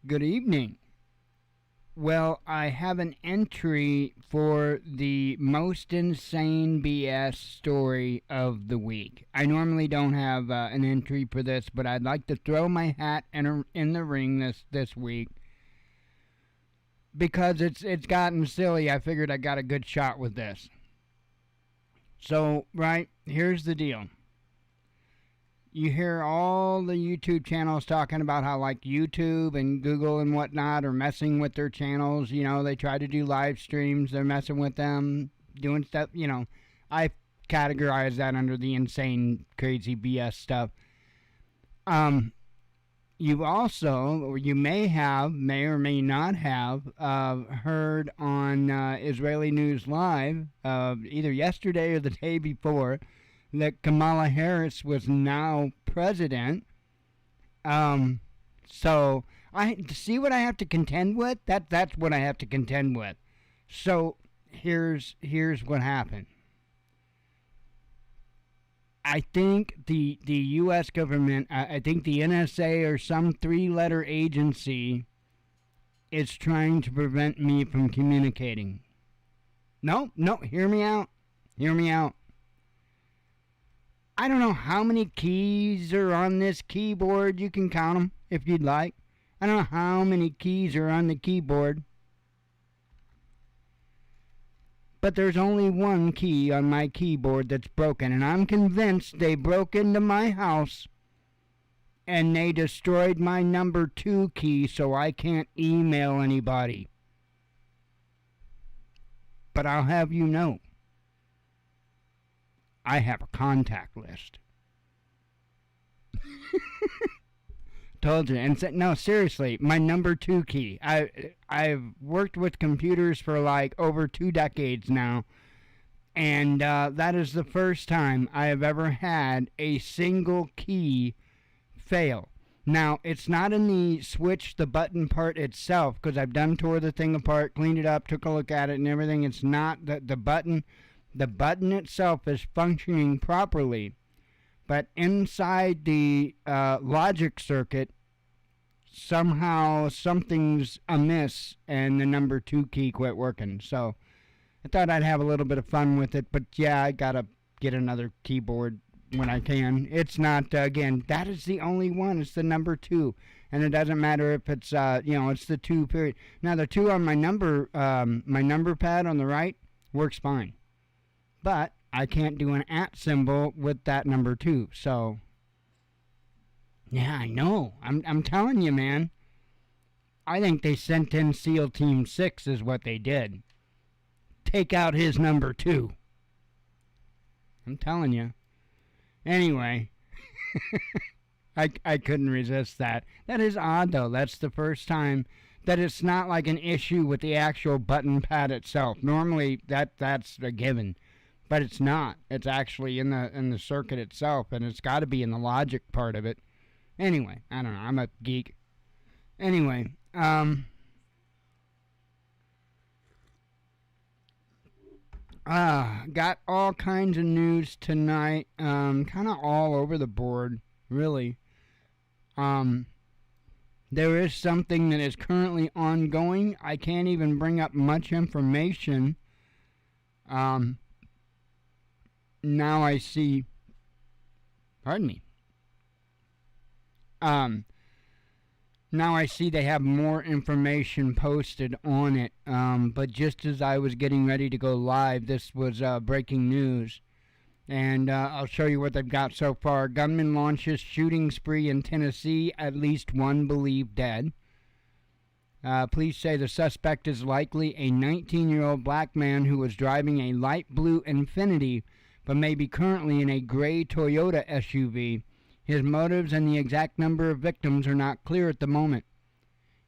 Good evening. Well, I have an entry for the most insane BS story of the week. I normally don't have an entry for this, but I'd like to throw my hat in the ring this week because it's gotten silly. I figured I got a good shot with this. So, right, here's the deal. You hear all the YouTube channels talking about how, like, YouTube and Google and whatnot are messing with their channels. You know, they try to do live streams. They're messing with them, doing stuff. You know, I categorize that under the insane, crazy BS stuff. You also, or you may or may not have, heard on Israeli News Live, either yesterday or the day before, that Kamala Harris was now president. So I see what I have to contend with. That's what I have to contend with. So here's what happened. I think the U.S. government, I think the NSA or some three-letter agency is trying to prevent me from communicating. No, hear me out. I don't know how many keys are on this keyboard. You can count them if you'd like. I don't know how many keys are on the keyboard. But there's only one key on my keyboard that's broken. And I'm convinced they broke into my house and they destroyed my number 2 key so I can't email anybody. But I'll have you know, I have a contact list. Told you. And no, seriously, my number 2 key. I've worked with computers for like over 2 decades now. And that is the first time I have ever had a single key fail. Now, it's not in the switch, the button part itself, because I've tore the thing apart, cleaned it up, took a look at it and everything. It's not the button. The button itself is functioning properly, but inside the logic circuit, somehow something's amiss and the number 2 key quit working. So I thought I'd have a little bit of fun with it, but yeah, I gotta get another keyboard when I can. It's not, again, that is the only one. It's the number 2, and it doesn't matter if it's, it's the 2 period. Now the 2 on my number pad on the right works fine. But I can't do an @ symbol with that number 2. So, yeah, I know. I'm telling you, man. I think they sent in SEAL Team 6 is what they did. Take out his number 2. I'm telling you. Anyway, I couldn't resist that. That is odd, though. That's the first time that it's not like an issue with the actual button pad itself. Normally, that's a given. But it's not. It's actually in the circuit itself, and it's got to be in the logic part of it. Anyway, I don't know. I'm a geek. Anyway, got all kinds of news tonight. Kind of all over the board, really. There is something that is currently ongoing. I can't even bring up much information. Now I see, pardon me, now I see they have more information posted on it, but just as I was getting ready to go live, this was breaking news, and I'll show you what they've got so far. Gunman launches shooting spree in Tennessee, at least 1 believed dead. Police say the suspect is likely a 19-year-old black man who was driving a light blue Infiniti, but may be currently in a gray Toyota SUV. His motives and the exact number of victims are not clear at the moment.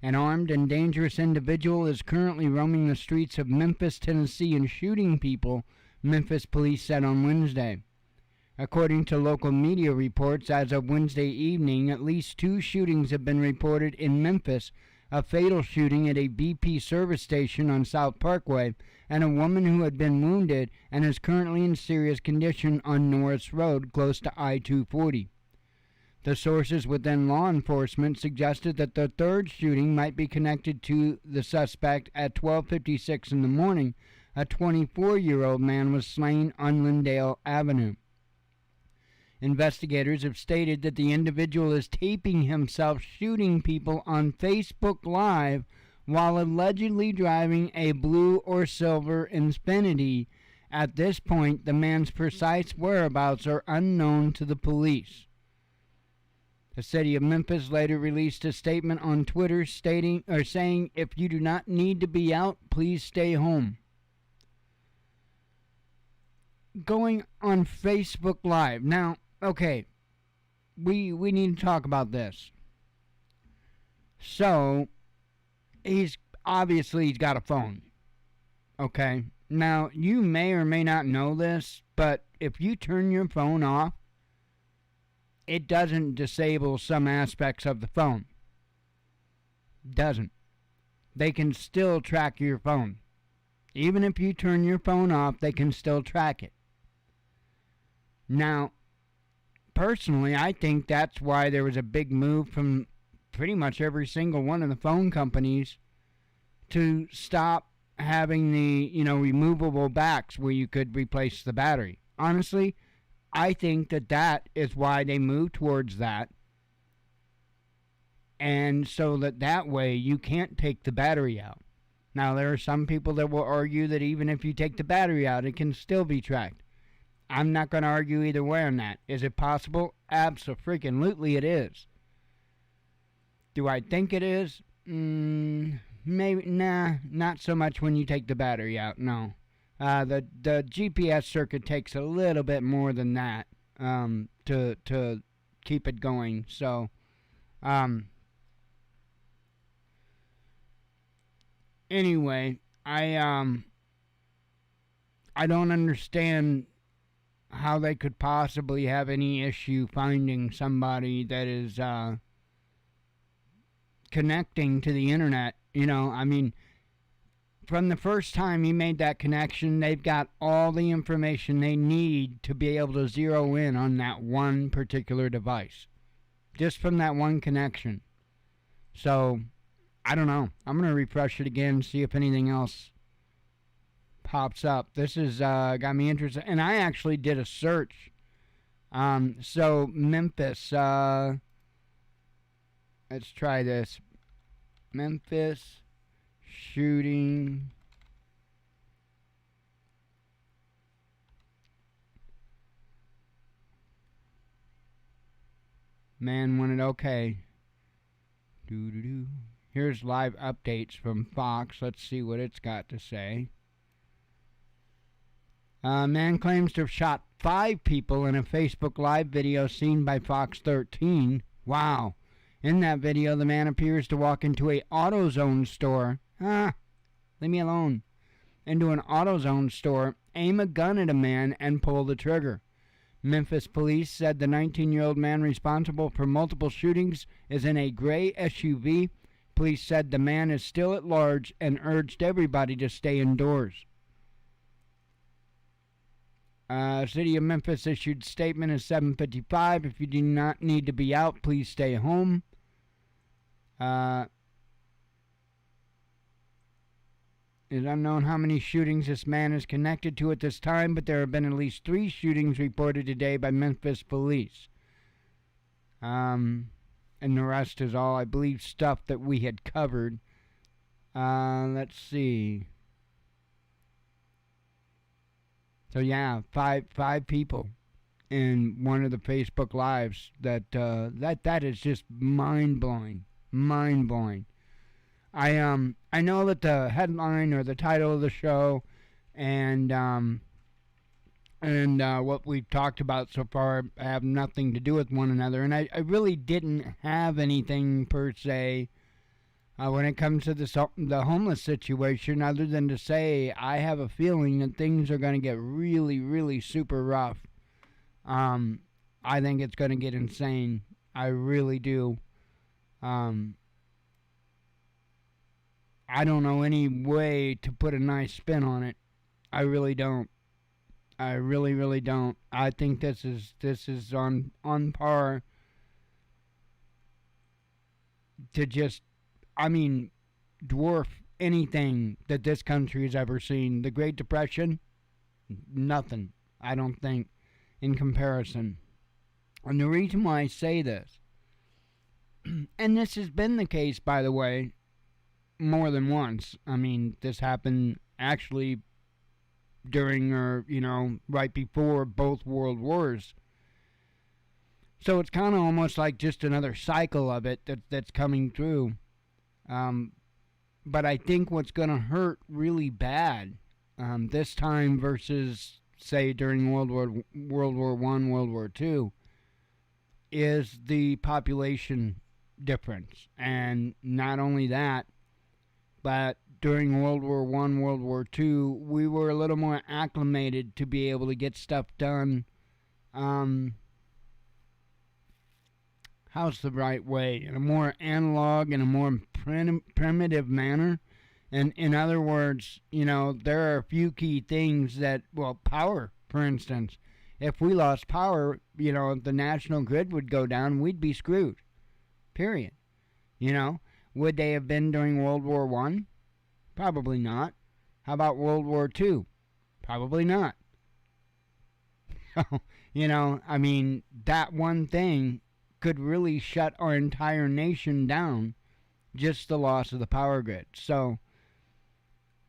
An armed and dangerous individual is currently roaming the streets of Memphis, Tennessee, and shooting people, Memphis police said on Wednesday. According to local media reports, as of Wednesday evening, at least 2 shootings have been reported in Memphis, a fatal shooting at a BP service station on South Parkway, and a woman who had been wounded and is currently in serious condition on Norris Road close to I-240. The sources within law enforcement suggested that the third shooting might be connected to the suspect. At 12:56 in the morning, a 24-year-old man was slain on Lyndale Avenue. Investigators have stated that the individual is taping himself shooting people on Facebook Live while allegedly driving a blue or silver Infiniti. At this point, the man's precise whereabouts are unknown to the police. The city of Memphis later released a statement on Twitter saying, "If you do not need to be out, please stay home." Going on Facebook Live. Now, okay, we need to talk about this. So, he's got a phone. Okay? Now, you may or may not know this, but if you turn your phone off, it doesn't disable some aspects of the phone. Doesn't. They can still track your phone. Even if you turn your phone off, they can still track it. Now, personally, I think that's why there was a big move from pretty much every single one of the phone companies to stop having the, removable backs where you could replace the battery. Honestly, I think that is why they moved towards that. And so that way you can't take the battery out. Now, there are some people that will argue that even if you take the battery out, it can still be tracked. I'm not going to argue either way on that. Is it possible? Abso-freaking-lutely it is. Do I think it is? Maybe, not so much when you take the battery out, no. The GPS circuit takes a little bit more than that to keep it going. So, anyway, I don't understand how they could possibly have any issue finding somebody that is connecting to the internet. From the first time he made that connection, they've got all the information they need to be able to zero in on that one particular device. Just from that one connection. So, I don't know. I'm going to refresh it again, see if anything else pops up. This has got me interested. And I actually did a search. So, Memphis. Let's try this. Memphis shooting. Man wanted okay. Here's live updates from Fox. Let's see what it's got to say. Man claims to have shot 5 people in a Facebook Live video seen by Fox 13. Wow. In that video, the man appears to walk into a AutoZone store. Leave me alone. Into an AutoZone store, aim a gun at a man, and pull the trigger. Memphis police said the 19-year-old man responsible for multiple shootings is in a gray SUV. Police said the man is still at large and urged everybody to stay indoors. City of Memphis issued statement at 7:55. If you do not need to be out, please stay home. It is unknown how many shootings this man is connected to at this time, but there have been at least 3 shootings reported today by Memphis police. And the rest is all, I believe, stuff that we had covered. Let's see. So yeah, five people in one of the Facebook Lives. That is just mind blowing. I know that the headline or the title of the show and what we've talked about so far have nothing to do with one another, and I really didn't have anything per se when it comes to the homeless situation, other than to say I have a feeling that things are going to get really, really super rough. I think it's going to get insane. I really do. I don't know any way to put a nice spin on it. I really don't. I really, really don't. I think this is on par to just, I mean, dwarf anything that this country has ever seen. The Great Depression, nothing, I don't think, in comparison. And the reason why I say this, and this has been the case, by the way, more than once. I mean, this happened actually during or, right before both world wars. So it's kind of almost like just another cycle of it that's coming through. But I think what's going to hurt really bad this time versus, say, during World War I, World War II, is the population difference. And not only that, but during World War I, World War II, we were a little more acclimated to be able to get stuff done. How's the right way? In a more analog and a more primitive manner. And in other words, there are a few key things that, power, for instance. If we lost power, the national grid would go down, we'd be screwed. Period. Would they have been during World War I? Probably not. How about World War II? Probably not. I mean, that one thing could really shut our entire nation down, just the loss of the power grid. So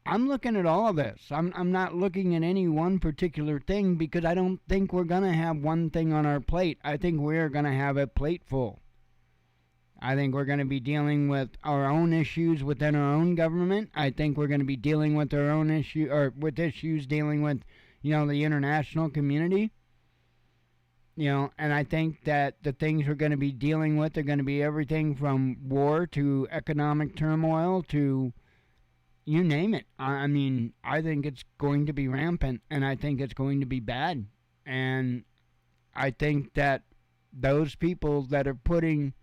I'm looking at all of this. I'm not looking at any one particular thing, because I don't think we're going to have one thing on our plate. I think we're going to have a plate full. I think we're going to be dealing with our own issues within our own government. I think we're going to be dealing with our own issues dealing with, the international community. And I think that the things we're going to be dealing with are going to be everything from war to economic turmoil to you name it. I mean, I think it's going to be rampant, and I think it's going to be bad. And I think that those people that are putting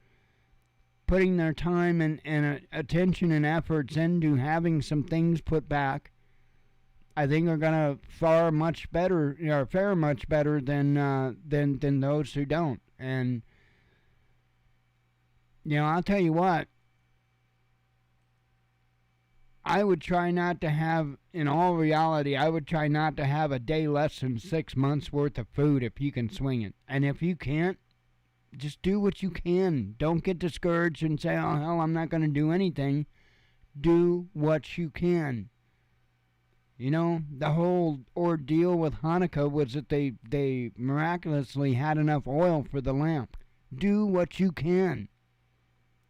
their time and attention and efforts into having some things put back, I think are going to fare much better than those who don't. And I'll tell you what, I would try not to have, in all reality, I would try not to have a day less than 6 months worth of food if you can swing it. And if you can't, just do what you can. Don't get discouraged and say, oh, hell, I'm not going to do anything. Do what you can. The whole ordeal with Hanukkah was that they miraculously had enough oil for the lamp. Do what you can.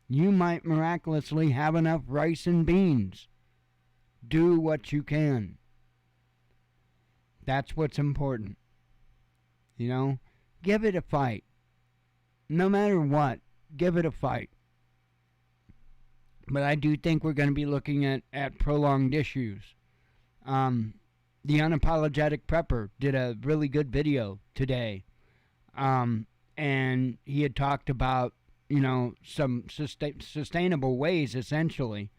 You might miraculously have enough rice and beans. Do what you can. That's what's important. Give it a fight. No matter what, give it a fight. But I do think we're going to be looking at prolonged issues. The Unapologetic Prepper did a really good video today. And he had talked about, some sustainable ways, essentially,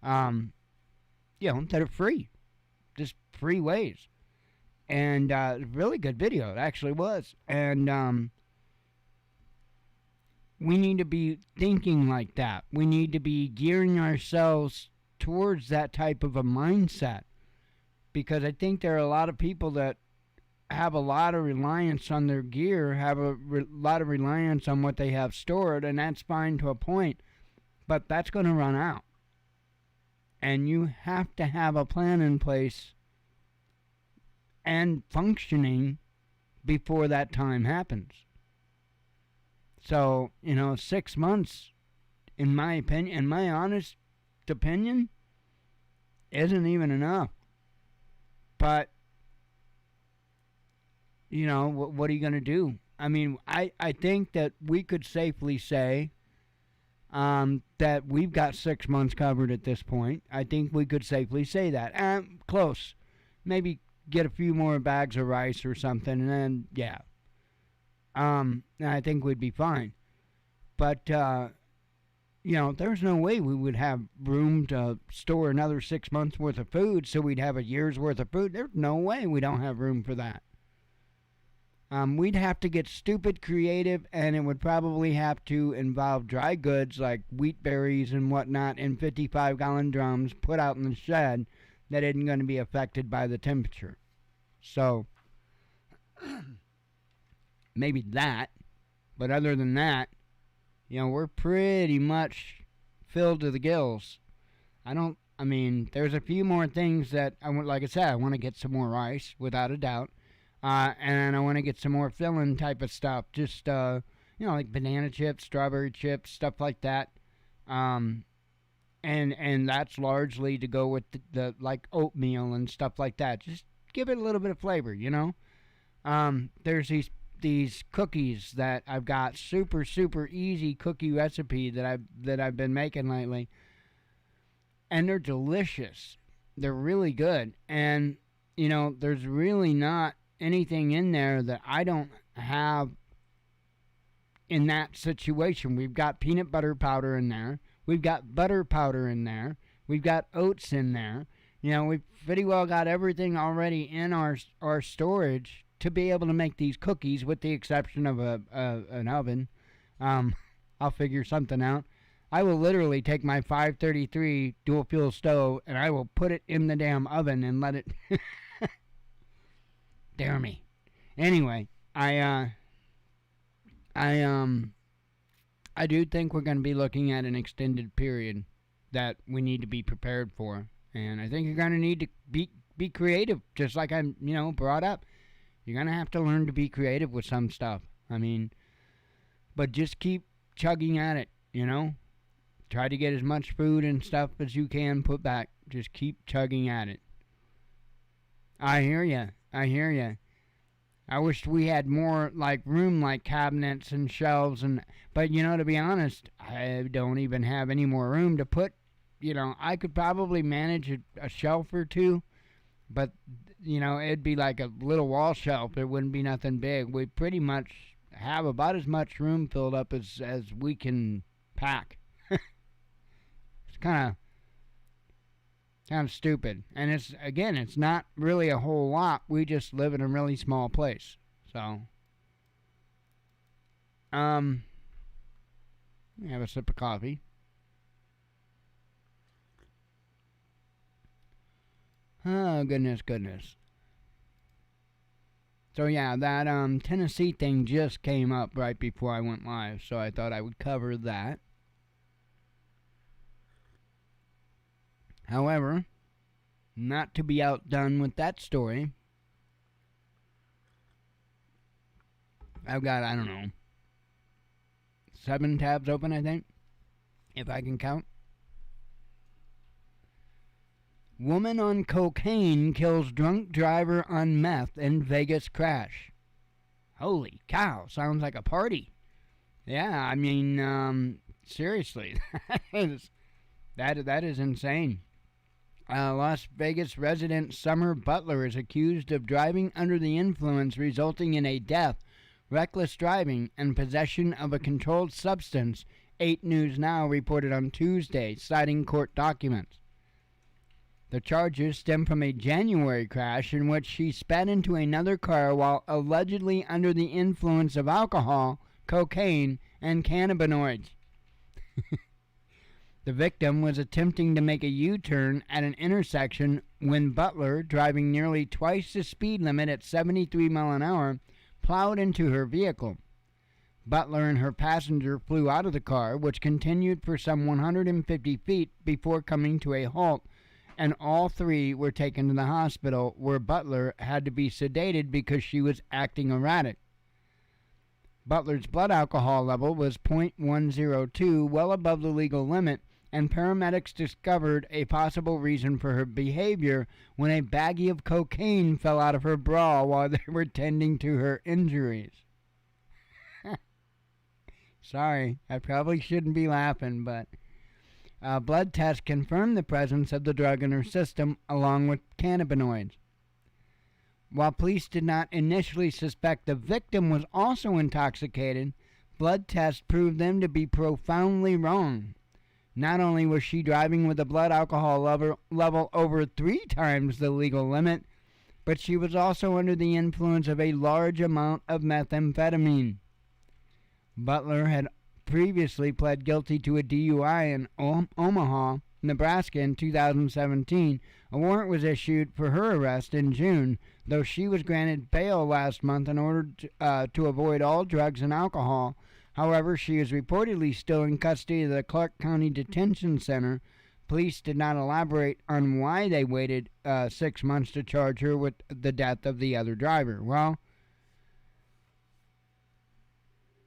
that are free. Just free ways. And really good video. It actually was. And we need to be thinking like that. We need to be gearing ourselves towards that type of a mindset. Because I think there are a lot of people that have a lot of reliance on their gear, have a lot of reliance on what they have stored, and that's fine to a point. But that's going to run out. And you have to have a plan in place and functioning before that time happens. So, 6 months, in my opinion, in my honest opinion, isn't even enough. But, what are you going to do? I mean, I think that we could safely say that we've got 6 months covered at this point. I think we could safely say that. Close. Maybe get a few more bags of rice or something, and then, yeah. I think we'd be fine. But, there's no way we would have room to store another 6 months worth of food so we'd have a year's worth of food. There's no way we don't have room for that. We'd have to get stupid creative, and it would probably have to involve dry goods like wheat berries and whatnot in 55-gallon drums put out in the shed that isn't going to be affected by the temperature. So, maybe that. But other than that, we're pretty much filled to the gills. There's a few more things that like I said, I want to get some more rice, without a doubt. And I want to get some more filling type of stuff. Just, like banana chips, strawberry chips, stuff like that. And that's largely to go with the like oatmeal and stuff like that. Just give it a little bit of flavor, There's these cookies that I've got, super easy cookie recipe that I've been making lately. And they're delicious. They're really good. And, there's really not anything in there that I don't have in that situation. We've got peanut butter powder in there. We've got butter powder in there. We've got oats in there. We've pretty well got everything already in our storage to be able to make these cookies, with the exception of an oven. I'll figure something out. I will literally take my 533 dual fuel stove and I will put it in the damn oven and let it dare me. Anyway, I do think we're going to be looking at an extended period that we need to be prepared for, and I think you're going to need to be creative, just like I brought up. You're going to have to learn to be creative with some stuff. But just keep chugging at it. Try to get as much food and stuff as you can put back. Just keep chugging at it. I hear ya. I wished we had more room, like cabinets and shelves, but to be honest, I don't even have any more room to put. I could probably manage a shelf or two, but it'd be like a little wall shelf. It wouldn't be nothing big. We pretty much have about as much room filled up as we can pack. It's kind of stupid. And it's not really a whole lot. We just live in a really small place. So, let me have a sip of coffee. Oh, goodness. So yeah, that Tennessee thing just came up right before I went live, so I thought I would cover that. However, not to be outdone with that story, I've got, 7 tabs open, I think, if I can count. Woman on cocaine kills drunk driver on meth in Vegas crash. Holy cow, sounds like a party. Yeah, seriously, that is insane. Las Vegas resident Summer Butler is accused of driving under the influence, resulting in a death, reckless driving, and possession of a controlled substance, 8 News Now reported on Tuesday, citing court documents. The charges stem from a January crash in which she sped into another car while allegedly under the influence of alcohol, cocaine, and cannabinoids. The victim was attempting to make a U-turn at an intersection when Butler, driving nearly twice the speed limit at 73 miles an hour, plowed into her vehicle. Butler and her passenger flew out of the car, which continued for some 150 feet before coming to a halt, and all 3 were taken to the hospital, where Butler had to be sedated because she was acting erratic. Butler's blood alcohol level was .102, well above the legal limit, and paramedics discovered a possible reason for her behavior when a baggie of cocaine fell out of her bra while they were tending to her injuries. Sorry, I probably shouldn't be laughing, but blood tests confirmed the presence of the drug in her system along with cannabinoids. While police did not initially suspect the victim was also intoxicated, blood tests proved them to be profoundly wrong. Not only was she driving with a blood alcohol level over 3 times the legal limit, but she was also under the influence of a large amount of methamphetamine. Butler had previously pled guilty to a DUI in Omaha, Nebraska in 2017. A warrant was issued for her arrest in June, though she was granted bail last month in order to avoid all drugs and alcohol. However, she is reportedly still in custody of the Clark County Detention Center. Police did not elaborate on why they waited 6 months to charge her with the death of the other driver. Well,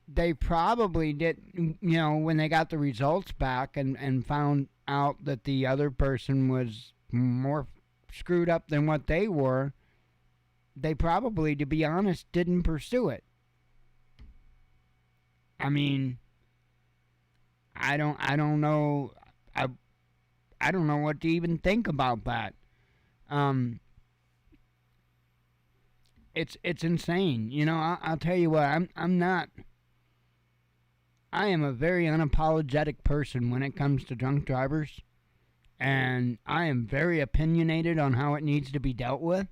they probably did, when they got the results back and found out that the other person was more screwed up than what they were, they probably, to be honest, didn't pursue it. I mean, I don't know. I don't know what to even think about that. It's insane. I'll tell you what. I'm not. I am a very unapologetic person when it comes to drunk drivers, and I am very opinionated on how it needs to be dealt with.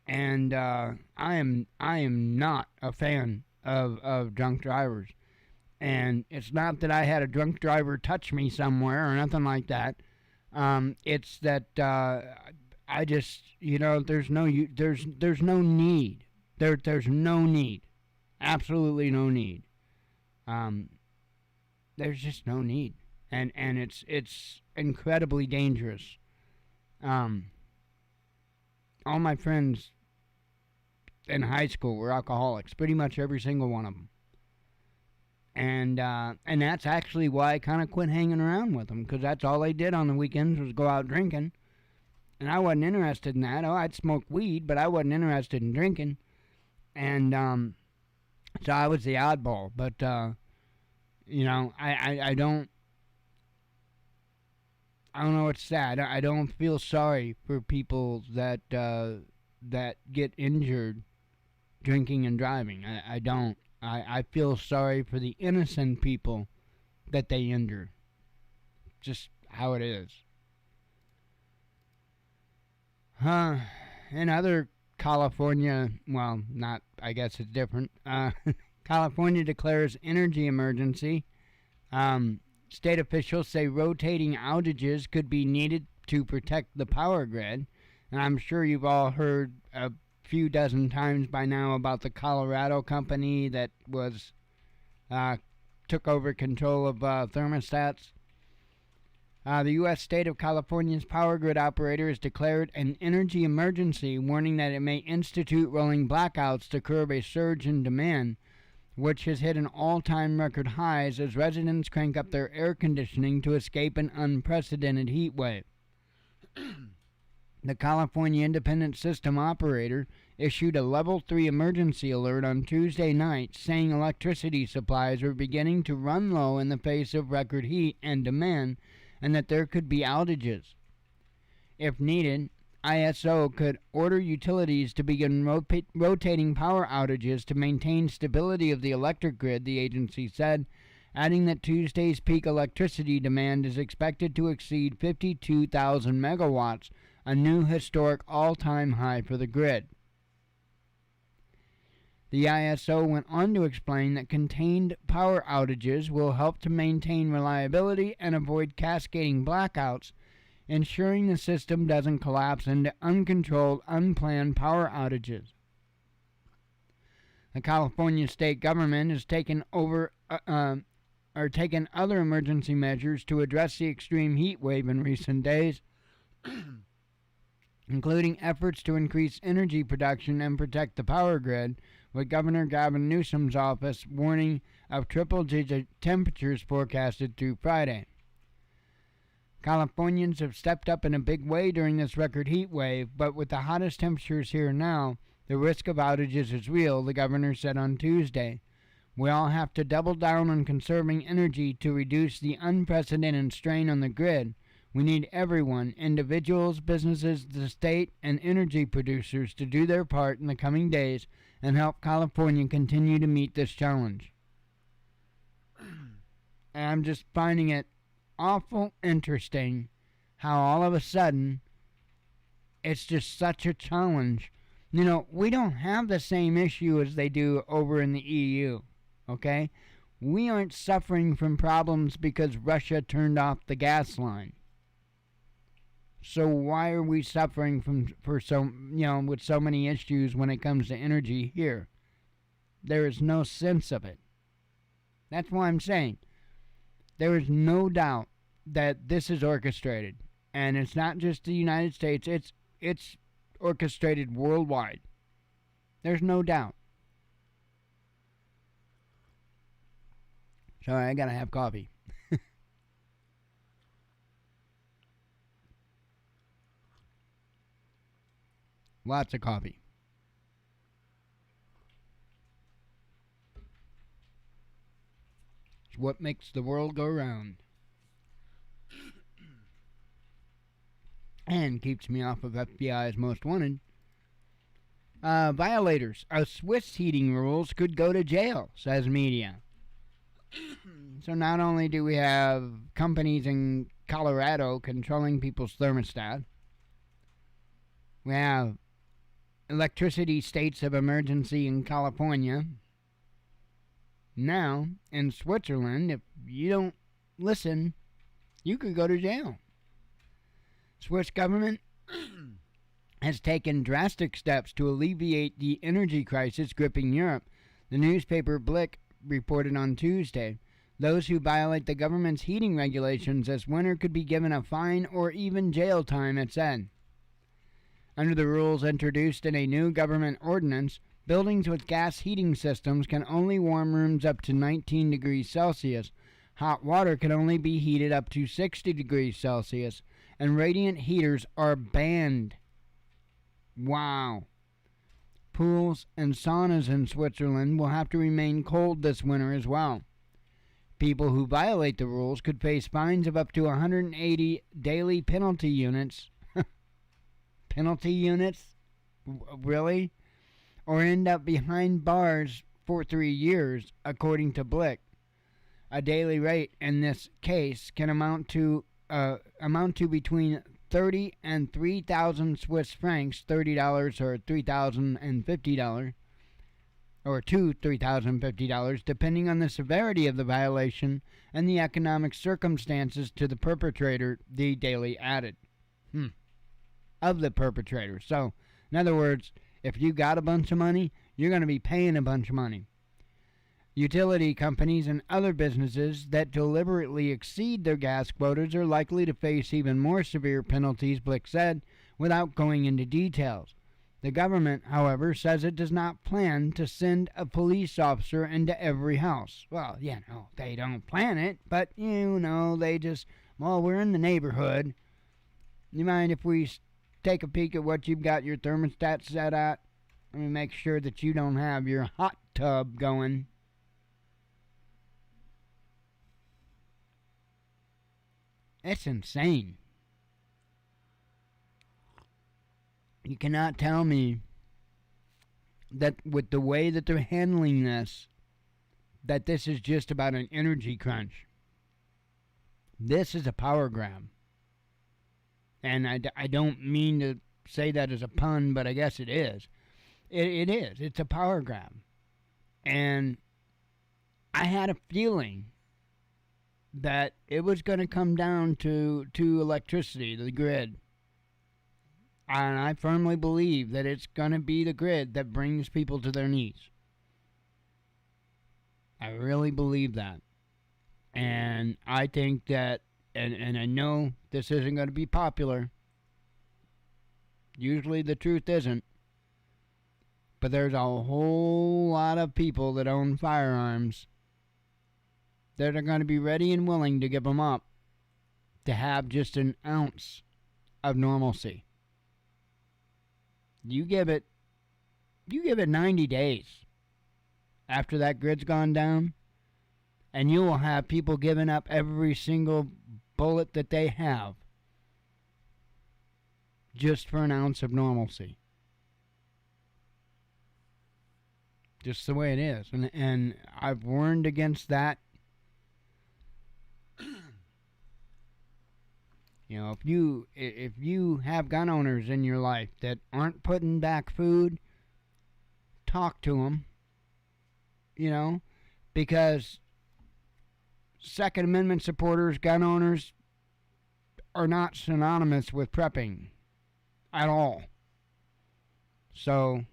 And I am not a fan of drunk drivers. And it's not that I had a drunk driver touch me somewhere or nothing like that. It's that I just, there's no need. There's no need. Absolutely no need. There's just no need. And it's incredibly dangerous. All my friends in high school were alcoholics, pretty much every single one of them. And that's actually why I kind of quit hanging around with them, because that's all they did on the weekends was go out drinking. And I wasn't interested in that. Oh, I'd smoke weed, but I wasn't interested in drinking. And so I was the oddball. But, I don't know what's sad. I don't feel sorry for people that get injured drinking and driving. I don't. I feel sorry for the innocent people that they injure. Just how it is. In other California, well, not, I guess it's different. California declares energy emergency. State officials say rotating outages could be needed to protect the power grid. And I'm sure you've all heard a few dozen times by now about the Colorado company that took over control of thermostats. The U.S. state of California's power grid operator has declared an energy emergency, warning that it may institute rolling blackouts to curb a surge in demand, which has hit an all-time record highs as residents crank up their air conditioning to escape an unprecedented heat wave. The California Independent System Operator issued a Level 3 emergency alert on Tuesday night, saying electricity supplies were beginning to run low in the face of record heat and demand, and that there could be outages. If needed, ISO could order utilities to begin rotating power outages to maintain stability of the electric grid, the agency said, adding that Tuesday's peak electricity demand is expected to exceed 52,000 megawatts, a new historic all-time high for the grid. The ISO went on to explain that contained power outages will help to maintain reliability and avoid cascading blackouts, ensuring the system doesn't collapse into uncontrolled, unplanned power outages. The California state government has taken other emergency measures to address the extreme heat wave in recent days, including efforts to increase energy production and protect the power grid, with Governor Gavin Newsom's office warning of triple-digit temperatures forecasted through Friday. Californians have stepped up in a big way during this record heat wave, but with the hottest temperatures here now, the risk of outages is real, the governor said on Tuesday. We all have to double down on conserving energy to reduce the unprecedented strain on the grid. We need everyone, individuals, businesses, the state, and energy producers to do their part in the coming days and help California continue to meet this challenge. And I'm just finding it awful interesting how all of a sudden It's just such a challenge. You know, we don't have the same issue as they do over in the EU, okay? We aren't suffering from problems because Russia turned off the gas line. So why are we suffering with so many issues when it comes to energy here? There is no sense of it. That's why I'm saying there is no doubt that this is orchestrated, and it's not just the United States. It's orchestrated worldwide. There's no doubt. Sorry, I gotta have coffee. Lots of coffee. It's what makes the world go round. And keeps me off of FBI's most wanted. Violators of Swiss heating rules could go to jail, says media. So not only do we have companies in Colorado controlling people's thermostat, we have electricity states of emergency in California. Now, in Switzerland, if you don't listen, you could go to jail. Swiss government has taken drastic steps to alleviate the energy crisis gripping Europe. The newspaper Blick reported on Tuesday. Those who violate the government's heating regulations this winter could be given a fine or even jail time, it said. Under the rules introduced in a new government ordinance, buildings with gas heating systems can only warm rooms up to 19 degrees Celsius. Hot water can only be heated up to 60 degrees Celsius, and radiant heaters are banned. Wow. Pools and saunas in Switzerland will have to remain cold this winter as well. People who violate the rules could face fines of up to 180 daily penalty units. Penalty units? Really? Or end up behind bars for 3 years, according to Blick. A daily rate in this case can amount to between 30 and 3,000 Swiss francs, $30 or $3,050, or to $3,050, depending on the severity of the violation and the economic circumstances to the perpetrator, the daily added. Of the perpetrator. So, in other words, if you got a bunch of money, you're going to be paying a bunch of money. Utility companies and other businesses that deliberately exceed their gas quotas are likely to face even more severe penalties, Blick said, without going into details. The government, however, says it does not plan to send a police officer into every house. Well, they don't plan it, but, they just, we're in the neighborhood. You mind if we take a peek at what you've got your thermostat set at? Let me make sure that you don't have your hot tub going. It's insane. You cannot tell me that with the way that they're handling this, that this is just about an energy crunch. This is a power grab. And I don't mean to say that as a pun, but I guess it is. It is. It's a power grab. And I had a feeling that it was going to come down to electricity, the grid. And I firmly believe that it's going to be the grid that brings people to their knees. I really believe that. And I think that, and I know this isn't going to be popular. Usually the truth isn't. But there's a whole lot of people that own firearms that are going to be ready and willing to give them up to have just an ounce of normalcy. You give it 90 days after that grid's gone down, and you will have people giving up every single bullet that they have just for an ounce of normalcy. Just the way it is. And I've warned against that. If you have gun owners in your life that aren't putting back food, talk to them. Because Second Amendment supporters, gun owners, are not synonymous with prepping at all. So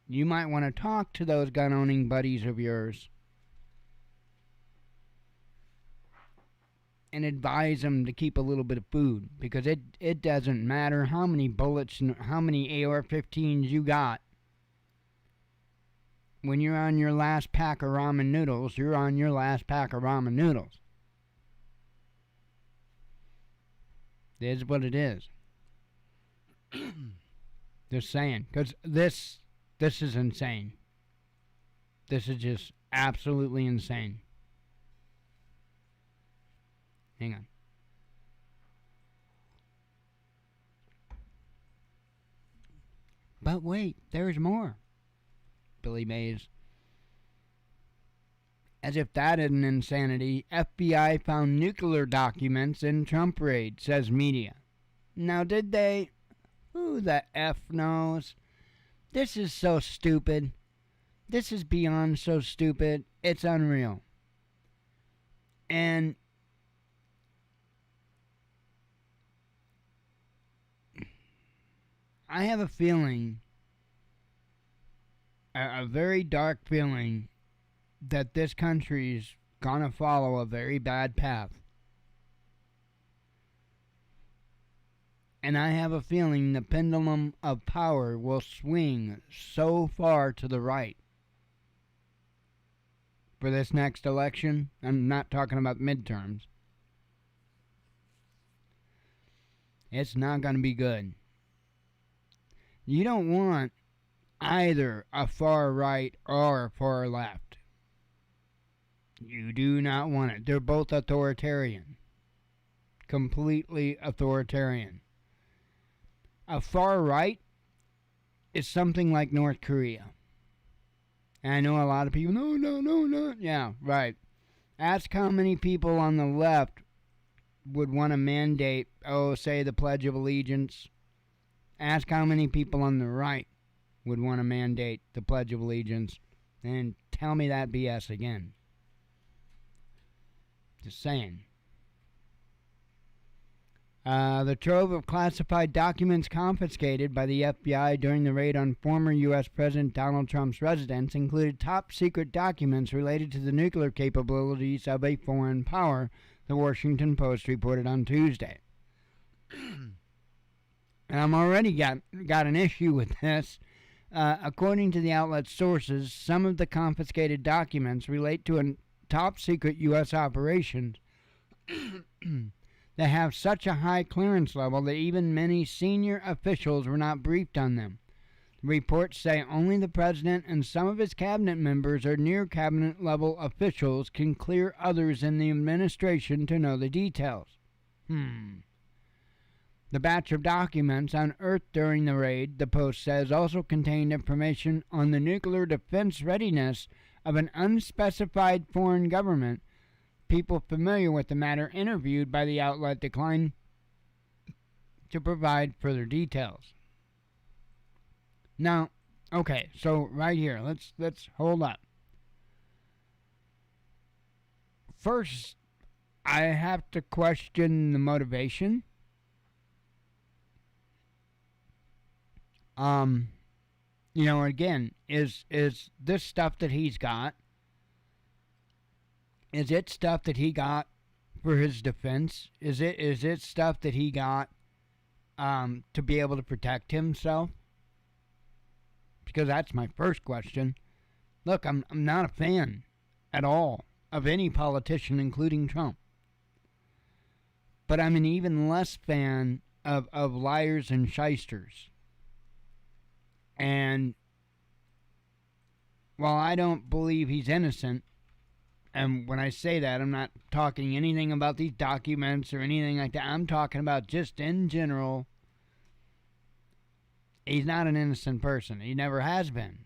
you might want to talk to those gun owning buddies of yours and advise them to keep a little bit of food, because it doesn't matter how many bullets and how many AR-15s you got. When you're on your last pack of ramen noodles, you're on your last pack of ramen noodles. It is what it is. Just saying, because this is insane. This is just absolutely insane. Hang on. But wait, there's more. Billy Mays. As if that isn't insanity, FBI found nuclear documents in Trump raid, says media. Now, did they? Who the F knows? This is so stupid. This is beyond so stupid. It's unreal. And I have a feeling, a very dark feeling, that this country's gonna follow a very bad path. And I have a feeling the pendulum of power will swing so far to the right for this next election. I'm not talking about midterms. It's not going to be good. You don't want either a far right or a far left. You do not want it. They're both authoritarian. Completely authoritarian. A far right is something like North Korea. And I know a lot of people, no. Yeah, right. Ask how many people on the left would want to mandate, say the Pledge of Allegiance. Ask how many people on the right would want to mandate the Pledge of Allegiance. And tell me that BS again. Just saying. The trove of classified documents confiscated by the FBI during the raid on former U.S. President Donald Trump's residence included top-secret documents related to the nuclear capabilities of a foreign power, the Washington Post reported on Tuesday. And I'm already got an issue with this. According to the outlet's sources, some of the confiscated documents relate to a top-secret U.S. operation that have such a high clearance level that even many senior officials were not briefed on them. The reports say only the president and some of his cabinet members or near cabinet level officials can clear others in the administration to know the details. The batch of documents unearthed during the raid, the Post says, also contained information on the nuclear defense readiness of an unspecified foreign government. People familiar with the matter interviewed by the outlet declined to provide further details. Now, okay, so right here, let's hold up. First, I have to question the motivation. Again, is this stuff that he's got, is it stuff that he got for his defense? Is it stuff that he got to be able to protect himself? Because that's my first question. Look, I'm not a fan at all of any politician, including Trump. But I'm an even less fan of liars and shysters. And while I don't believe he's innocent, and when I say that, I'm not talking anything about these documents or anything like that. I'm talking about just in general, he's not an innocent person. He never has been.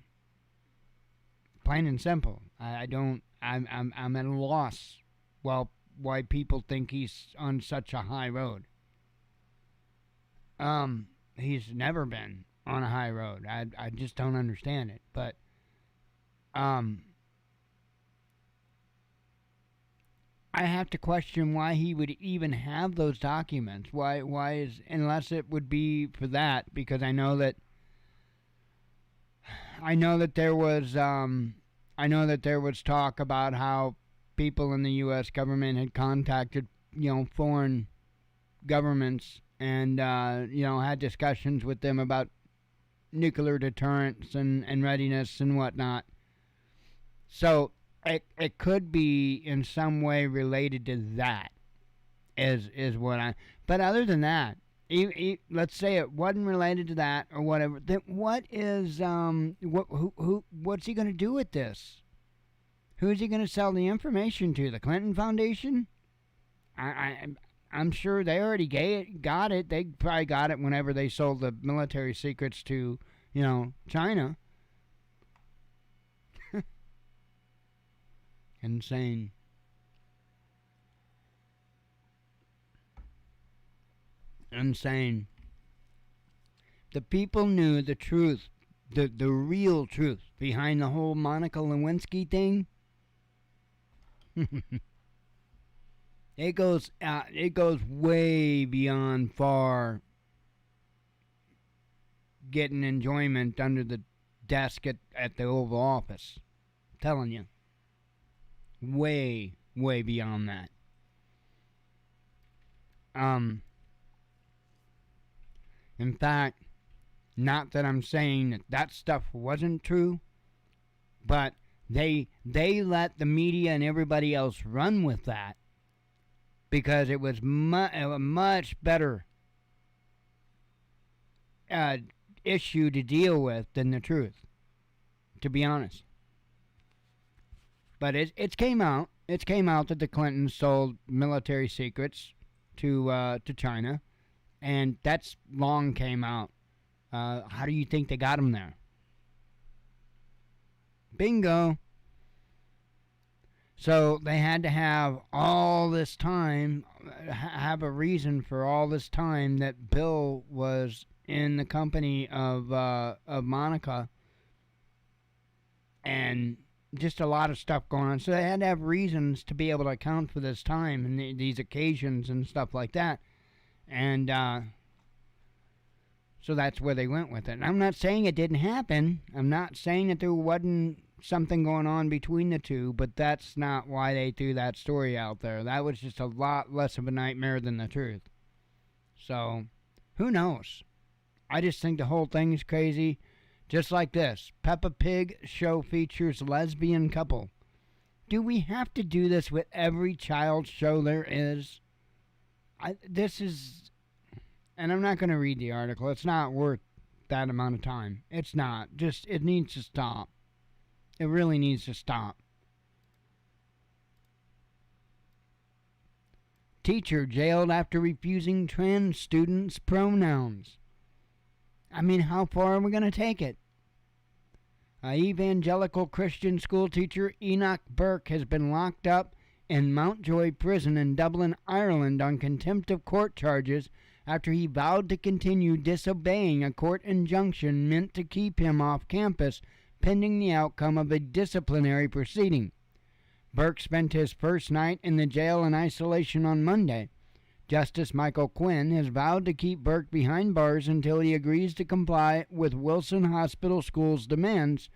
Plain and simple. I'm at a loss. Well, why people think he's on such a high road. He's never been on a high road. I just don't understand it. But um, I have to question why he would even have those documents. Why is, unless it would be for that, because I know that there was talk about how people in the U.S. government had contacted, foreign governments and, had discussions with them about nuclear deterrence and readiness and whatnot. So it could be in some way related to that, is what I. But other than that, let's say it wasn't related to that or whatever. Then what is what's he going to do with this? Who's he going to sell the information to? The Clinton Foundation? I'm sure they already got it. They probably got it whenever they sold the military secrets to, China. Insane. Insane. The people knew the truth, the real truth behind the whole Monica Lewinsky thing. It goes way beyond far getting enjoyment under the desk at the Oval Office. I'm telling you. Way beyond that. In fact, not that I'm saying that stuff wasn't true, but they let the media and everybody else run with that because it was a much better issue to deal with than the truth, to be honest. But it came out. It came out that the Clintons sold military secrets to China, and that's long came out. How do you think they got them there? Bingo. So they had to have all this time, have a reason for all this time that Bill was in the company of Monica, and just a lot of stuff going on. So they had to have reasons to be able to account for this time and these occasions and stuff like that. And so that's where they went with it. And I'm not saying it didn't happen. I'm not saying that there wasn't something going on between the two, but that's not why they threw that story out there. That was just a lot less of a nightmare than the truth. So, who knows? I just think the whole thing is crazy. Just like this, Peppa Pig show features lesbian couple. Do we have to do this with every child show there is? This is, and I'm not going to read the article. It's not worth that amount of time. It's not. Just, it needs to stop. It really needs to stop. Teacher jailed after refusing trans students pronouns. I mean, how far are we going to take it? Evangelical Christian school teacher Enoch Burke has been locked up in Mountjoy Prison in Dublin, Ireland on contempt of court charges after he vowed to continue disobeying a court injunction meant to keep him off campus pending the outcome of a disciplinary proceeding. Burke spent his first night in the jail in isolation on Monday. Justice Michael Quinn has vowed to keep Burke behind bars until he agrees to comply with Wilson Hospital School's demands.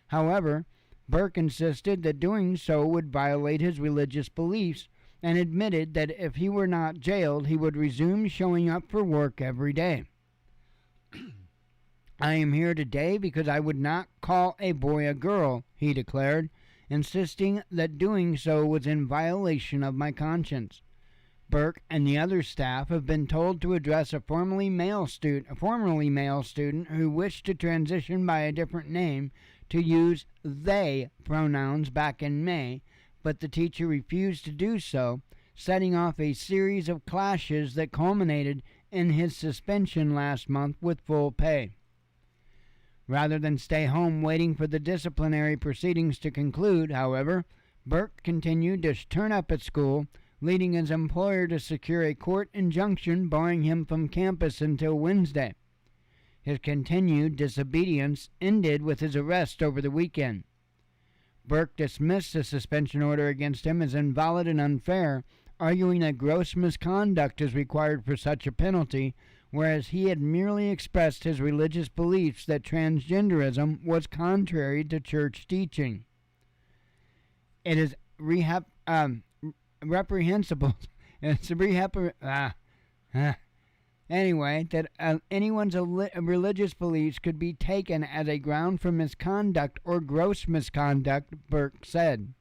However, Burke insisted that doing so would violate his religious beliefs and admitted that if he were not jailed, he would resume showing up for work every day. I am here today because I would not call a boy a girl, he declared, insisting that doing so was in violation of my conscience. Burke and the other staff have been told to address a formerly male student who wished to transition by a different name to use they pronouns back in May, but the teacher refused to do so, setting off a series of clashes that culminated in his suspension last month with full pay. Rather than stay home waiting for the disciplinary proceedings to conclude, however, Burke continued to turn up at school, leading his employer to secure a court injunction barring him from campus until Wednesday. His continued disobedience ended with his arrest over the weekend. Burke dismissed the suspension order against him as invalid and unfair, arguing that gross misconduct is required for such a penalty, whereas he had merely expressed his religious beliefs that transgenderism was contrary to church teaching. It is reprehensible. It's anyway, that anyone's religious beliefs could be taken as a ground for misconduct or gross misconduct, Burke said.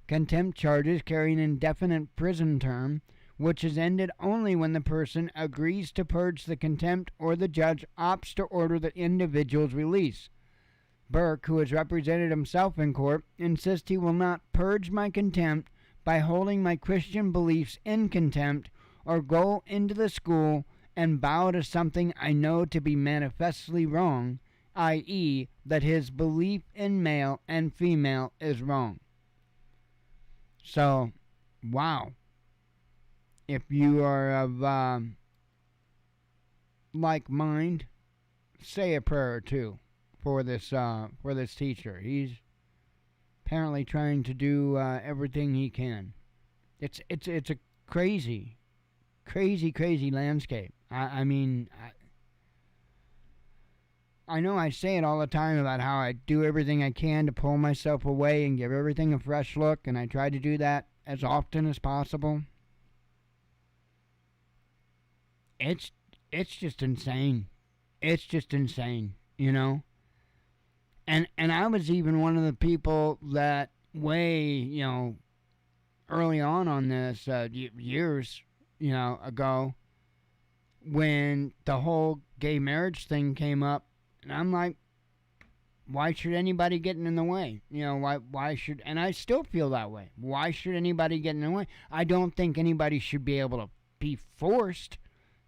Contempt charges carry an indefinite prison term, which is ended only when the person agrees to purge the contempt or the judge opts to order the individual's release. Burke, who has represented himself in court, insists he will not purge my contempt by holding my Christian beliefs in contempt or go into the school and bow to something I know to be manifestly wrong, i.e., that his belief in male and female is wrong. So, wow. If you are of like mind, say a prayer or two for this teacher. He's apparently trying to do everything he can. It's a crazy landscape. I mean, I know I say it all the time about how I do everything I can to pull myself away and give everything a fresh look, and I try to do that as often as possible. It's just insane. It's just insane, you know? And I was even one of the people that way, early on this, years, ago, when the whole gay marriage thing came up, and I'm like, why should anybody get in the way? Why should, and I still feel that way. Why should anybody get in the way? I don't think anybody should be able to be forced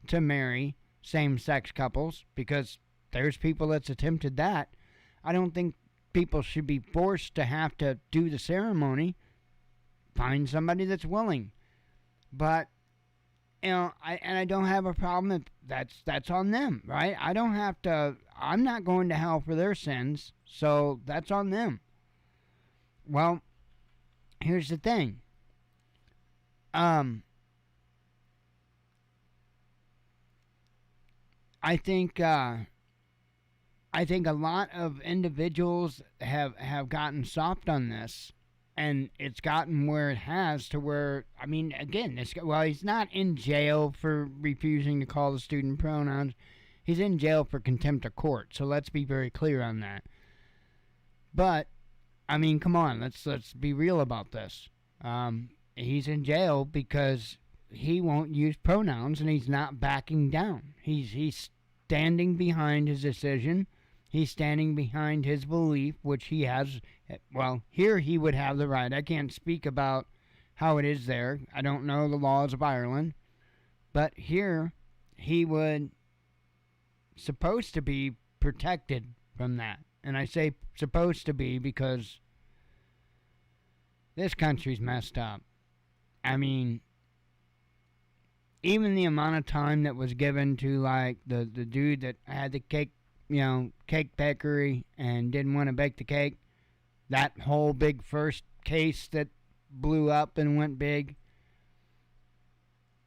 to marry same-sex couples, because there's people that's attempted that. I don't think people should be forced to have to do the ceremony. Find somebody that's willing. But, I don't have a problem if that's on them, right? I don't have to, I'm not going to hell for their sins, so that's on them. Well, here's the thing. I think a lot of individuals have gotten soft on this, and it's gotten where it has to where, I mean, again, he's not in jail for refusing to call the student pronouns. He's in jail for contempt of court, so let's be very clear on that. But, I mean, come on, let's be real about this. He's in jail because he won't use pronouns, and he's not backing down. He's standing behind his decision. He's standing behind his belief, which he has. Well, here he would have the right. I can't speak about how it is there. I don't know the laws of Ireland. But here, he would supposed to be protected from that. And I say supposed to be because this country's messed up. I mean, even the amount of time that was given to, like, the dude that had the cake, cake bakery and didn't want to bake the cake, that whole big first case that blew up and went big,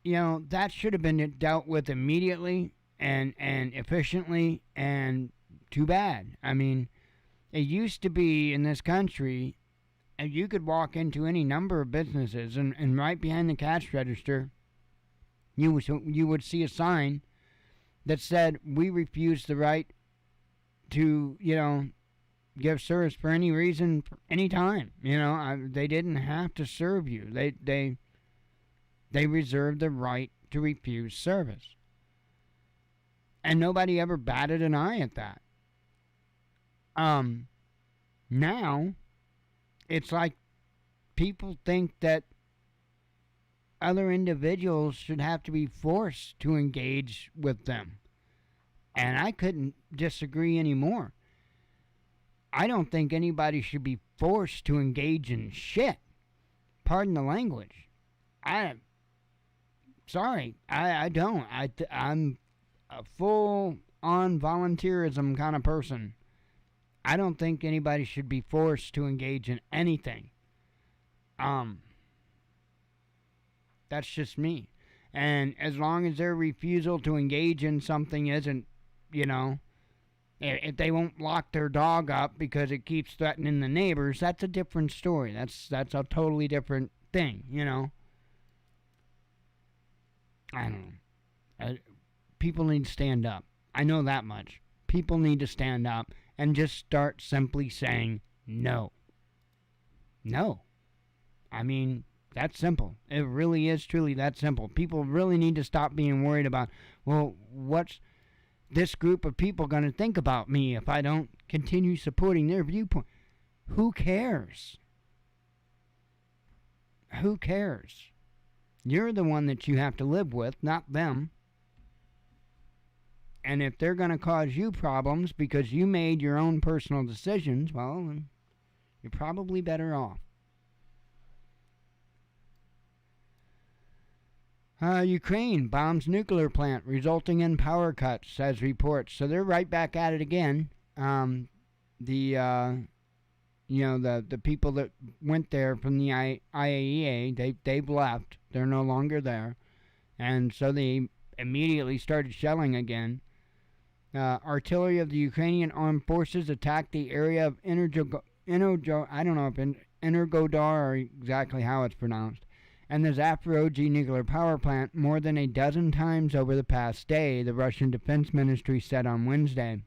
that should have been dealt with immediately and efficiently, and too bad. I mean, it used to be in this country, and you could walk into any number of businesses, and right behind the cash register, you would see a sign that said, "We refuse the right to, give service for any reason, any time." They didn't have to serve you. They reserved the right to refuse service. And nobody ever batted an eye at that. Now, it's like people think that other individuals should have to be forced to engage with them. And I couldn't disagree anymore. I don't think anybody should be forced to engage in shit. Pardon the language. I sorry, I don't. I'm a full on volunteerism kind of person. I don't think anybody should be forced to engage in anything. Um, that's just me. And as long as their refusal to engage in something isn't, you know, if they won't lock their dog up because it keeps threatening the neighbors, that's a different story. That's a totally different thing, you know. I don't know. People need to stand up. I know that much. People need to stand up and just start simply saying no. No. I mean, that's simple. It really is truly that simple. People really need to stop being worried about, well, what's this group of people going to think about me if I don't continue supporting their viewpoint? Who cares? Who cares? You're the one that you have to live with, not them. And if they're going to cause you problems because you made your own personal decisions, well, then you're probably better off. Ukraine bombs nuclear plant, resulting in power cuts, says reports. So they're right back at it again. The people that went there from the IAEA, they've left. They're no longer there, and so they immediately started shelling again. Artillery of the Ukrainian armed forces attacked the area of Energodar, or exactly how it's pronounced, and the Zaporozhye nuclear power plant more than a dozen times over the past day, the Russian Defense Ministry said on Wednesday.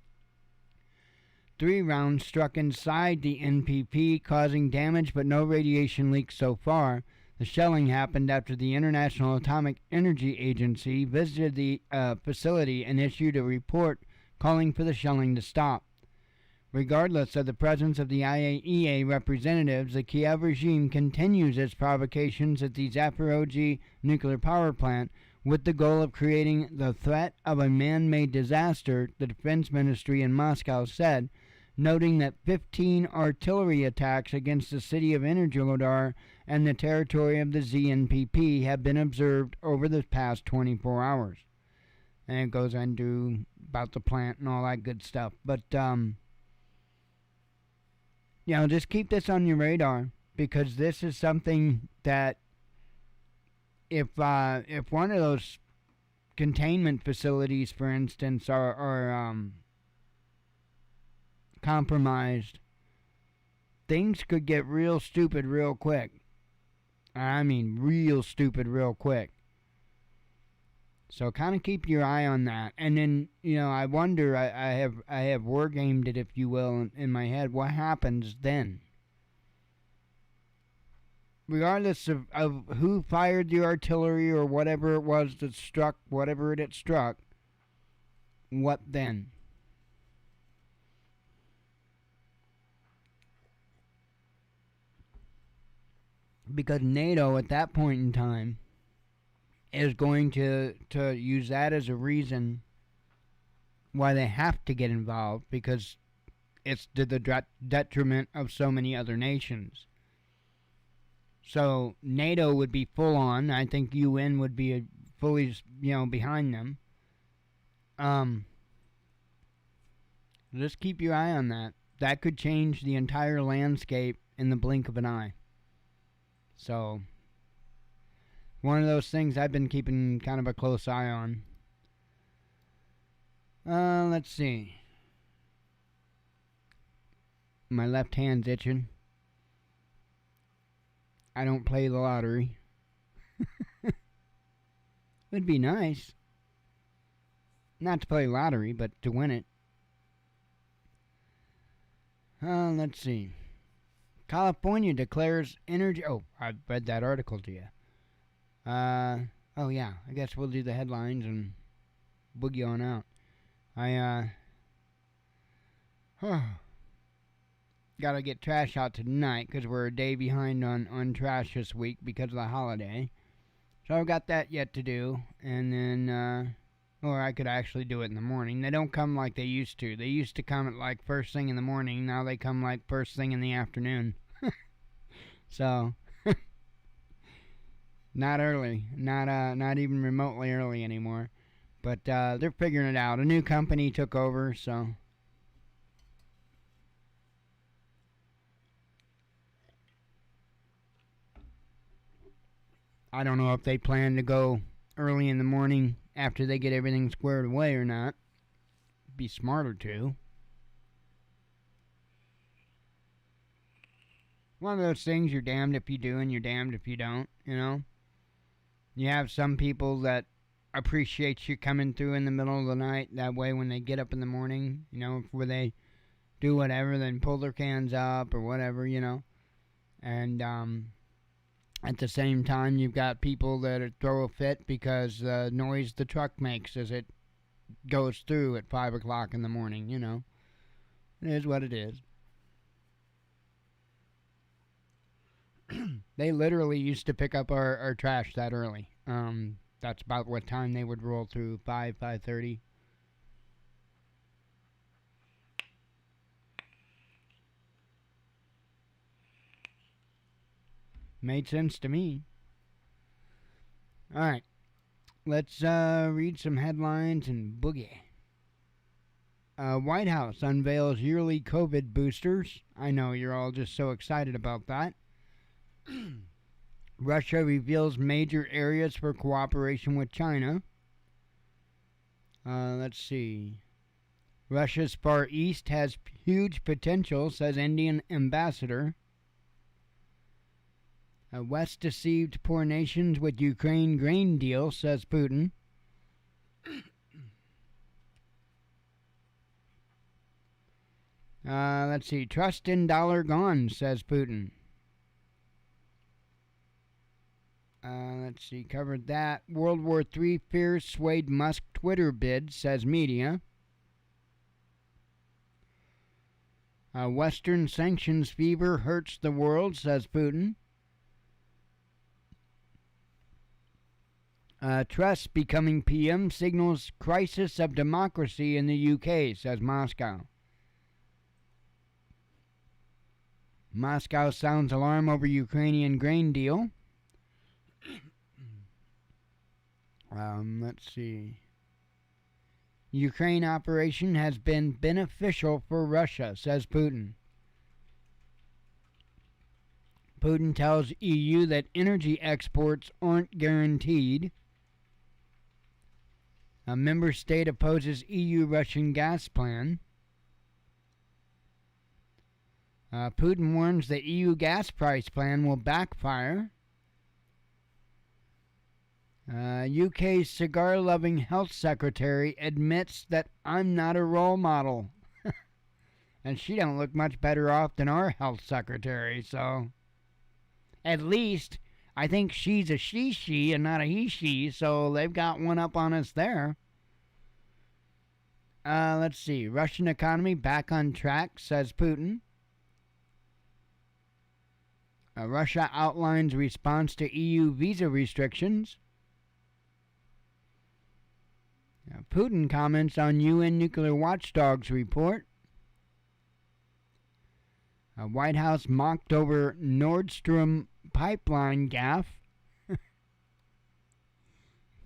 3 rounds struck inside the NPP, causing damage but no radiation leaks so far. The shelling happened after the International Atomic Energy Agency visited the facility and issued a report calling for the shelling to stop. Regardless of the presence of the IAEA representatives, the Kiev regime continues its provocations at the Zaporozhye nuclear power plant with the goal of creating the threat of a man-made disaster, the Defense Ministry in Moscow said, noting that 15 artillery attacks against the city of Energodar and the territory of the ZNPP have been observed over the past 24 hours. And it goes into about the plant and all that good stuff. But, just keep this on your radar, because this is something that if one of those containment facilities, for instance, are compromised, things could get real stupid real quick. I mean, real stupid real quick. So kind of keep your eye on that. And then, I wonder, I have war gamed it, if you will, in my head. What happens then? Regardless of who fired the artillery or whatever it was that struck, whatever it struck, what then? Because NATO at that point in time is going to use that as a reason why they have to get involved, because it's to the detriment of so many other nations. So NATO would be full on. I think UN would be fully, behind them. Just keep your eye on that. That could change the entire landscape in the blink of an eye. So, one of those things I've been keeping kind of a close eye on. Let's see. My left hand's itching. I don't play the lottery. It'd be nice. Not to play lottery, but to win it. Let's see. California declares energy... Oh, I read that article to you. Oh yeah, I guess we'll do the headlines and boogie on out. Gotta get trash out tonight, because we're a day behind on trash this week because of the holiday. So I've got that yet to do, and then, or I could actually do it in the morning. They don't come like they used to. They used to come at like first thing in the morning. Now they come like first thing in the afternoon. So, Not early. Not even remotely early anymore. But they're figuring it out. A new company took over, so I don't know if they plan to go early in the morning after they get everything squared away or not. Be smarter to. One of those things you're damned if you do and you're damned if you don't, you know? You have some people that appreciate you coming through in the middle of the night. That way when they get up in the morning, where they do whatever, then pull their cans up or whatever, And at the same time, you've got people that throw a fit because the noise the truck makes as it goes through at 5 o'clock in the morning, It is what it is. They literally used to pick up our trash that early. That's about what time they would roll through, 5:30. Made sense to me. All right, let's read some headlines and boogie. White House unveils yearly COVID boosters. I know you're all just so excited about that. Russia reveals major areas for cooperation with China. Let's see. Russia's Far East has huge potential, says Indian ambassador. West deceived poor nations with Ukraine grain deal, says Putin. Let's see. Trust in dollar gone, says Putin. Let's see. Covered that. World War III fears swayed Musk Twitter bid, says media. Western sanctions fever hurts the world, says Putin. Truss becoming PM signals crisis of democracy in the UK, says Moscow. Moscow sounds alarm over Ukrainian grain deal. Let's see. Ukraine operation has been beneficial for Russia, says Putin. Putin tells EU that energy exports aren't guaranteed. A member state opposes EU Russian gas plan. Putin warns the EU gas price plan will backfire. UK's cigar-loving health secretary admits that I'm not a role model. And she don't look much better off than our health secretary, so... At least, I think she's a she and not a he-she, so they've got one up on us there. Let's see. Russian economy back on track, says Putin. Russia outlines response to EU visa restrictions. Putin comments on UN nuclear watchdog's report. White House mocked over Nord Stream pipeline gaffe.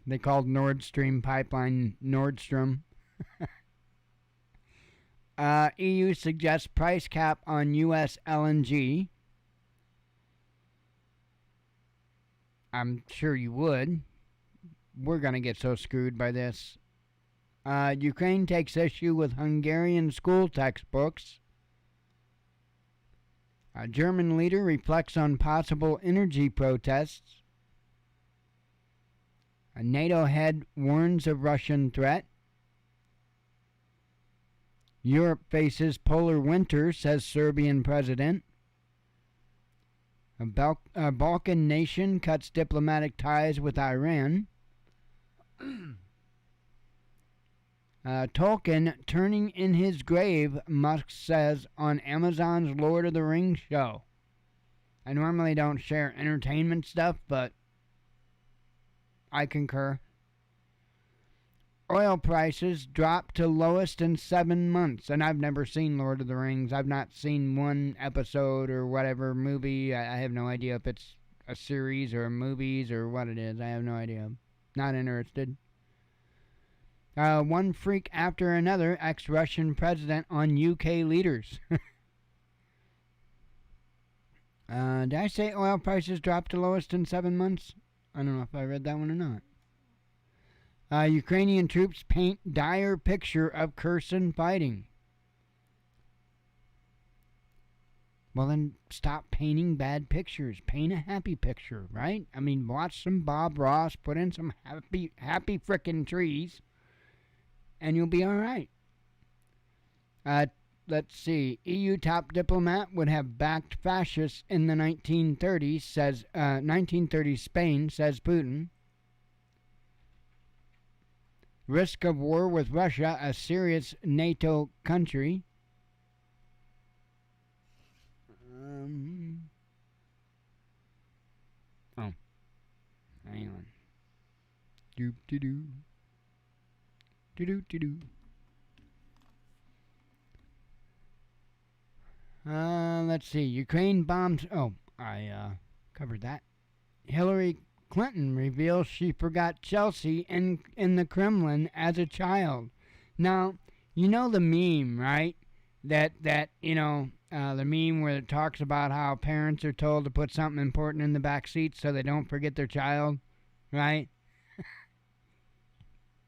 They called Nord Stream pipeline Nordstrom. EU suggests price cap on U.S. LNG. I'm sure you would. We're going to get so screwed by this. Ukraine takes issue with Hungarian school textbooks. A German leader reflects on possible energy protests. A NATO head warns of Russian threat. Europe faces polar winter, says Serbian president. A Balkan nation cuts diplomatic ties with Iran. Tolkien turning in his grave, Musk says on Amazon's Lord of the Rings show. I normally don't share entertainment stuff, but I concur. Oil prices dropped to lowest in 7 months, and I've never seen Lord of the Rings. I've not seen one episode or whatever movie. I have no idea if it's a series or movies or what it is. I have no idea. Not interested. One freak after another, ex-Russian president on UK leaders. Did I say oil prices dropped to lowest in 7 months? I don't know if I read that one or not. Ukrainian troops paint dire picture of Kherson fighting. Well, then stop painting bad pictures. Paint a happy picture, right? I mean, watch some Bob Ross, put in some happy frickin' trees, and you'll be all right. Let's see. EU top diplomat would have backed fascists in the 1930s, 1930s Spain, says Putin. Risk of war with Russia, a serious NATO country. Hang on. Doop-de-doo. Do-do-do-do. Let's see. Ukraine bombs. Oh, I covered that. Hillary Clinton reveals she forgot Chelsea in the Kremlin as a child. Now, you know the meme, right? That the meme where it talks about how parents are told to put something important in the back seat so they don't forget their child, right?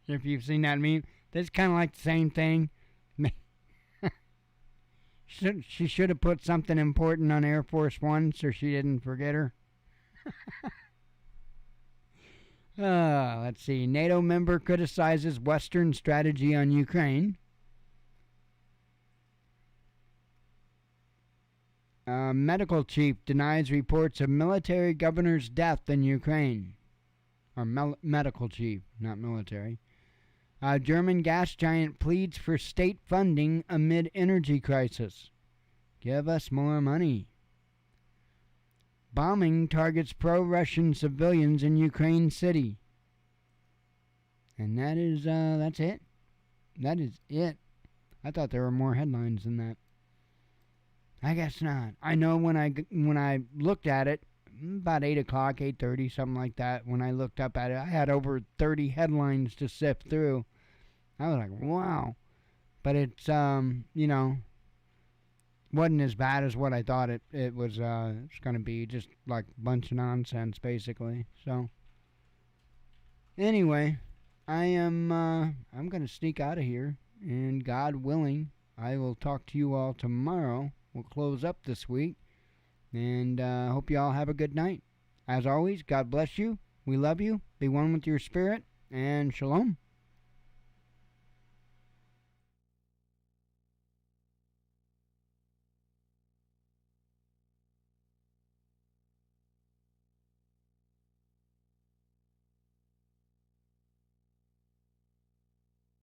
If you've seen that meme, that's kind of like the same thing. She should have put something important on Air Force One so she didn't forget her. Let's see. NATO member criticizes Western strategy on Ukraine. Medical chief denies reports of military governor's death in Ukraine. Or medical chief, not military. German gas giant pleads for state funding amid energy crisis. Give us more money. Bombing targets pro-Russian civilians in Ukraine city. And that's it. That is it. I thought there were more headlines than that. I guess not. I know when I looked at it, about 8 o'clock, 8:30, something like that, when I looked up at it, I had over 30 headlines to sift through. I was like, wow. But it's, wasn't as bad as what I thought it was it's going to be. Just like a bunch of nonsense, basically. So, anyway, I'm going to sneak out of here. And God willing, I will talk to you all tomorrow. We'll close up this week. And hope you all have a good night. As always, God bless you. We love you. Be one with your spirit. And shalom.